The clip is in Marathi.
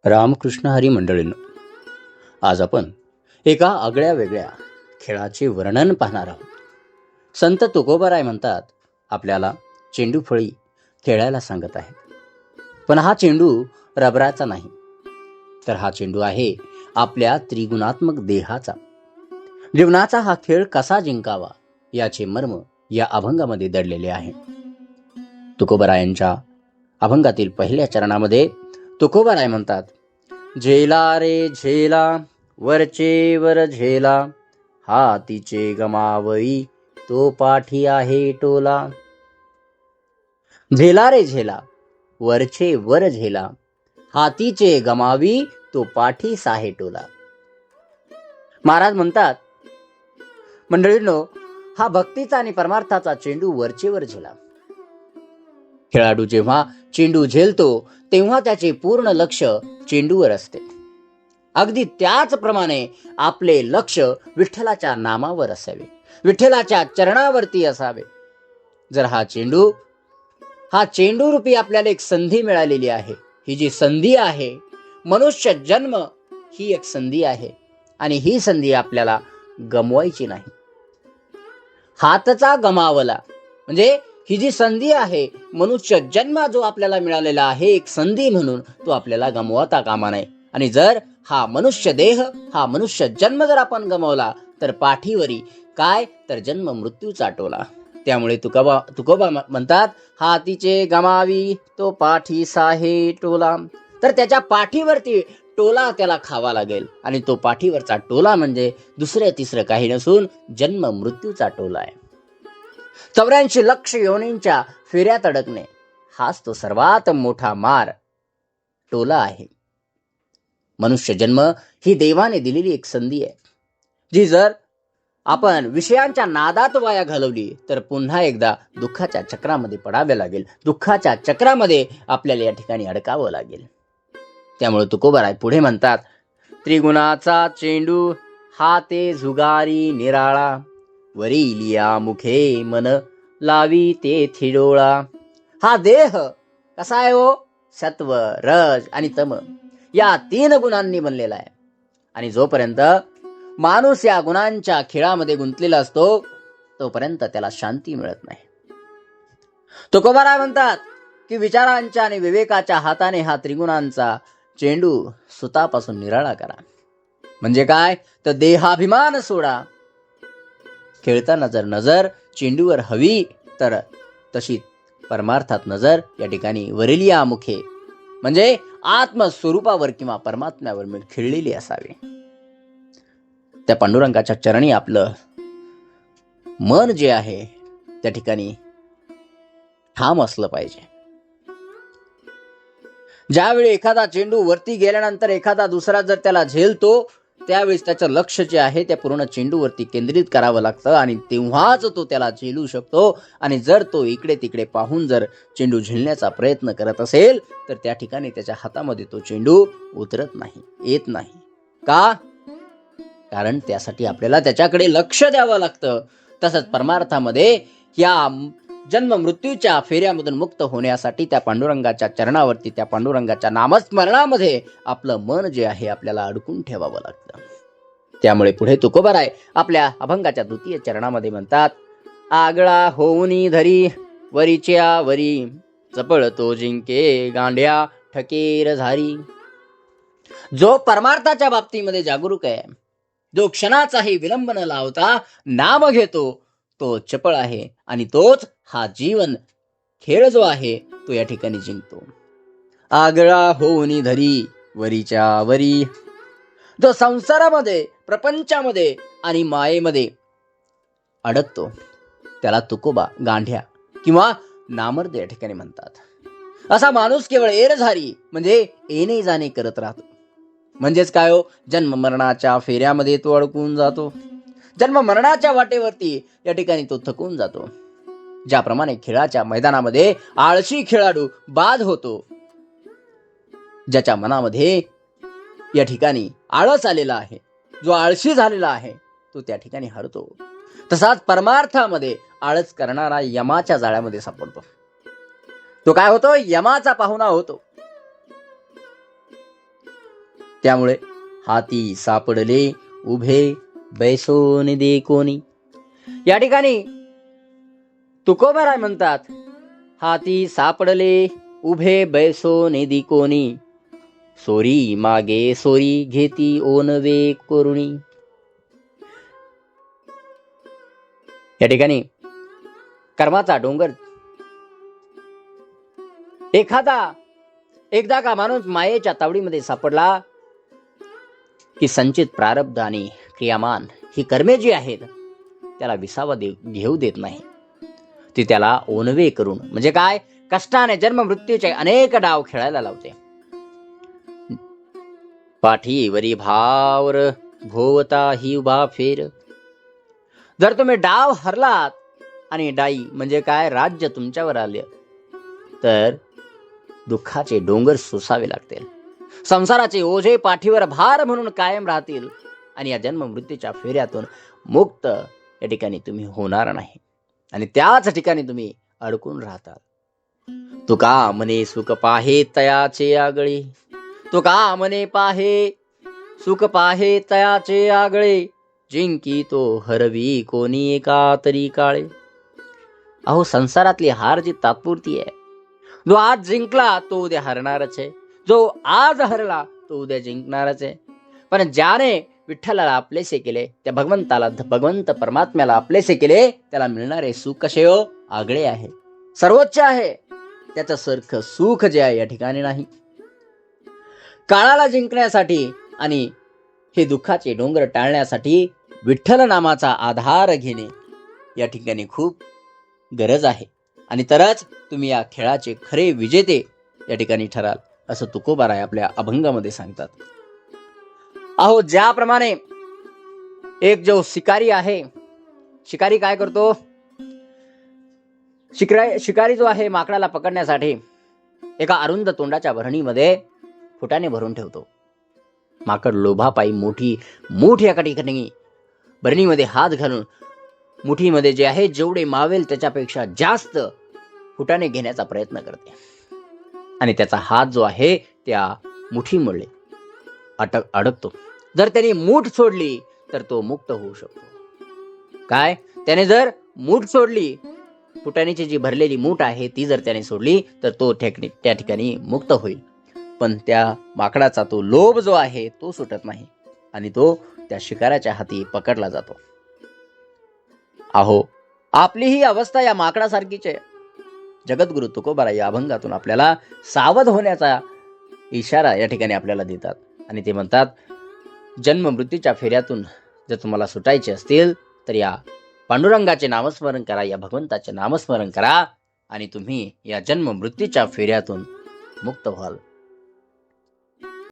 रामकृष्ण हरी मंडळींनो, आज आपण एका आगळ्या वेगळ्या खेळाचे वर्णन पाहणार आहोत. संत तुकोबाराय म्हणतात, आपल्याला चेंडू फळी खेळायला सांगत आहेत. पण हा चेंडू रबराचा नाही, तर हा चेंडू आहे आपल्या त्रिगुणात्मक देहाचा. जीवनाचा हा खेळ कसा जिंकावा याचे मर्म या अभंगामध्ये दडलेले आहे. तुकोबारायांच्या अभंगातील पहिल्या चरणामध्ये तुकोबाराय म्हणतात, झेला रे झेला वरचे वर झेला, हातीचे गमावई तो पाठी आहे टोला. झेला रे झेला वरचे वर झेला, हातीचे गमावी तो पाठीस आहे टोला. महाराज म्हणतात, मंडळींनो, हा भक्तीचा आणि परमार्थाचा चेंडू वरचेवर झेला. खेळाडू जेव्हा चेंडू झेलतो तेव्हा त्याचे पूर्ण लक्ष चेंडूवर असते. अगदी त्याचप्रमाणे आपले लक्ष विठ्ठलाच्या नामावर असावे, विठ्ठलाच्या चरणावरती असावे. जर हा चेंडू रूपी आपल्याला एक संधी मिळालेली आहे. ही जी संधी आहे, मनुष्य जन्म ही एक संधी आहे आणि ही संधी आपल्याला गमवायची नाही. हातचा गमावला म्हणजे ही जी संधी आहे, मनुष्य जन्म जो आपल्याला मिळालेला आहे एक संधी म्हणून, तो आपल्याला गमवता कामा नये. आणि जर हा मनुष्य देह, हा मनुष्य जन्म जर आपण गमावला तर पाठीवरी काय, तर जन्म मृत्यूचा टोला. त्यामुळे तुकोबा म्हणतात, हातीचे गमावी तो पाठीस आहे टोला. तर त्याच्या पाठीवरती टोला त्याला खावा लागेल आणि तो पाठीवरचा टोला म्हणजे दुसरे तिसरं काही नसून जन्म मृत्यूचा टोला आहे. 84 लक्ष योनींच्या फेऱ्यात अडकणे हाच तो सर्वात मोठा मार टोला आहे. मनुष्य जन्म ही देवाने दिलेली एक संधी आहे, जी जर आपण विषयांच्या नादात वाया घालवली तर पुन्हा एकदा दुःखाच्या चक्रामध्ये पडावे लागेल, दुःखाच्या चक्रामध्ये आपल्याला या ठिकाणी अडकावं लागेल. त्यामुळे तुकोबाराय पुढे म्हणतात, त्रिगुणाचा चेंडू हा ते झुगारी निराळा, वरी लिया मुखे मन लावी ते थिडोळा. हा देह कसा आहे हो? सत्व, रज आणि तम या 3 गुणांनी बनलेला आहे. आणि जोपर्यंत माणूस या गुणांच्या खेळामध्ये गुंतलेला असतो तोपर्यंत त्याला शांती मिळत नाही. तुकोबाराय म्हणतात की विचारांच्या आणि विवेकाच्या हाताने हा त्रिगुणांचा चेंडू सुतापासून निराळा करा. म्हणजे काय, तर देहाभिमान सोडा. खेळताना जर नजर चेंडूवर हवी तर तशी परमार्थात नजर या ठिकाणी वरिलिया मुखे म्हणजे आत्मस्वरूपावर किंवा परमात्म्यावर खेळलेली असावी. त्या पांडुरंगाच्या चरणी आपलं मन जे आहे त्या ठिकाणी ठाम असलं पाहिजे. ज्यावेळी एखादा चेंडू वरती गेल्यानंतर एखादा दुसरा जर त्याला झेलतो, त्यावेळेस त्याचं लक्ष जे आहे त्या पूर्ण चेंडूवरती केंद्रित करावं लागतं आणि तेव्हाच तो त्याला झेलू शकतो. आणि जर तो इकडे तिकडे पाहून जर चेंडू झेलण्याचा प्रयत्न करत असेल तर त्या ठिकाणी त्याच्या हातामध्ये तो चेंडू उतरत नाही, येत नाही. का? कारण त्यासाठी आपल्याला त्याच्याकडे लक्ष द्यावं लागतं. तसंच परमार्थामध्ये या जन्म मृत्यूच्या फेऱ्यामधून मुक्त होण्यासाठी त्या पांडुरंगाच्या चरणावरती, त्या पांडुरंगाच्या नामस्मरणामध्ये आपलं मन जे आहे आपल्याला अडकून ठेवावं लागतं. त्यामुळे पुढे तुकोबाराय आपल्या अभंगाच्या 2य चरणामध्ये म्हणतात, आगळा होऊनी धरी वरीच्या वरी, चपळतो जिंके गांड्या ठकेर झारी. जो परमार्थाच्या बाबतीमध्ये जागरूक आहे, जो क्षणाचाही विलंब न लावता नाम घेतो, तो चपळ आहे आणि तोच हा जीवन खेळ जो आहे तो या ठिकाणी जिंकतो. आगळा होऊनी धरी वरीच्या वरी, जो संसारामध्ये, प्रपंचामध्ये आणि मायेमध्ये अडकतो त्याला तुकोबा गांढ्या किंवा नामर्द या ठिकाणी म्हणतात. असा माणूस केवळ एरझारी म्हणजे येणे जाणे करत राहतो. म्हणजेच काय हो, जन्म मरणाच्या फेऱ्यामध्ये तो अडकून जातो. जन्म मरणाच्या वाटेवरती या ठिकाणी तो थकून जातो. ज्याप्रमाणे खेळाच्या मैदानामध्ये आळशी खेळाडू बाद होतो, ज्याच्या मनामध्ये या ठिकाणी आळस आलेला आहे, जो आळशी झालेला आहे तो त्या ठिकाणी हरतो. तसाच परमार्थामध्ये आळस करणारा यमाच्या जाळ्यामध्ये सापडतो. तो काय होतो? यमाचा पाहुणा होतो. त्यामुळे हाती सापडले उभे बैसोनी दे कोणी. या ठिकाणी तुकोबाराय म्हणतात, हाती सापडले उभे बैसोनी दे कोणी, सोरी मागे सोरी घेती ओनवे करुणी. या ठिकाणी कर्माचा डोंगर. एकदा का माणूस मायेच्या तावडीमध्ये सापडला की संचित प्रारब्ध आणि क्रियामान ही कर्मे जी आहेत त्याला विसावा घेऊ देत नाही. ती त्याला ओनवे करून म्हणजे काय, कष्टाने जन्म मृत्यूचे अनेक डाव खेळायला लावते. पाठीवरी भावर भोवता ही उभा फेर. जर तुम्ही डाव हरलात आणि डाई म्हणजे काय राज्य तुमच्यावर आले तर दुःखाचे डोंगर सोसावे लागतील. संसाराचे ओझे पाठीवर भार म्हणून कायम राहतील आणि या जन्म मृत्यूच्या फेऱ्यातून मुक्त या ठिकाणी तुम्ही होणार नाही आणि त्याच ठिकाणी तुम्ही अडकून राहतात. तुका म्हणे सुख पाहे तयाचे आगळे. तुका म्हणे पाहे सुख पाहे तयाचे आगळे, जिंकी तो हरवी कोणी एका तरी काळे. अहो संसारातली हार जी तात्पुरती आहे. जो आज जिंकला तो उद्या हरणारच आहे, जो आज हरला तो उद्या जिंकणारच आहे. पण ज्याने विठ्ठलाला आपलेसे केले, त्या भगवंत परमात्म्याला आपलेसे केले, त्याला मिळणारे सुख कसे हो, आगळे आहे, सर्वोच्च आहे. त्याचं सारखं सुख जे आहे या ठिकाणी नाही. काळाला जिंकण्यासाठी आणि हे दुःखाचे डोंगर टाळण्यासाठी विठ्ठल नामाचा आधार घेणे या ठिकाणी खूप गरज आहे आणि तरच तुम्ही या खेळाचे खरे विजेते या ठिकाणी ठराल, असं तुकोबाराय आपल्या अभंगामध्ये सांगतात. अहो ज्याप्रमाणे एक जो शिकारी आहे, शिकारी काय करतो, शिकारी जो आहे माकडाला पकडण्यासाठी एका अरुंद तोंडाच्या भरणीमध्ये फुटाने भरून ठेवतो. माकड लोभापायी मोठी एका ठिकाणी भरणीमध्ये हात घालून मुठीमध्ये जे आहे जेवढे मावेल त्याच्यापेक्षा जास्त फुटाने घेण्याचा प्रयत्न करते आणि त्याचा हात जो आहे त्या मुठीमुळे अडकतो. जर त्याने मूठ सोडली तर तो मुक्त होऊ शकतो. काय, त्याने जर मूठ सोडली, फुटाण्याची जी भरलेली मूठ आहे ती जर त्याने सोडली तर तो त्या ठिकाणी मुक्त होईल. पण त्या माकडाचा तो लोभ जो आहे तो सुटत नाही आणि तो त्या शिकाराच्या हाती पकडला जातो. अहो आपली ही अवस्था या माकडासारखीच आहे. जगद्गुरु तुकोबाराय या अभंगातून आपल्याला सावध होण्याचा इशारा या ठिकाणी आपल्याला देतात आणि ते म्हणतात, जन्म मृत्यूच्या फेऱ्यातून जर तुम्हाला सुटायचे असतील तर या पांडुरंगाचे नामस्मरण करा, या भगवंताचे नामस्मरण करा आणि तुम्ही या जन्म मृत्यूच्या फेऱ्यातून मुक्त व्हाल.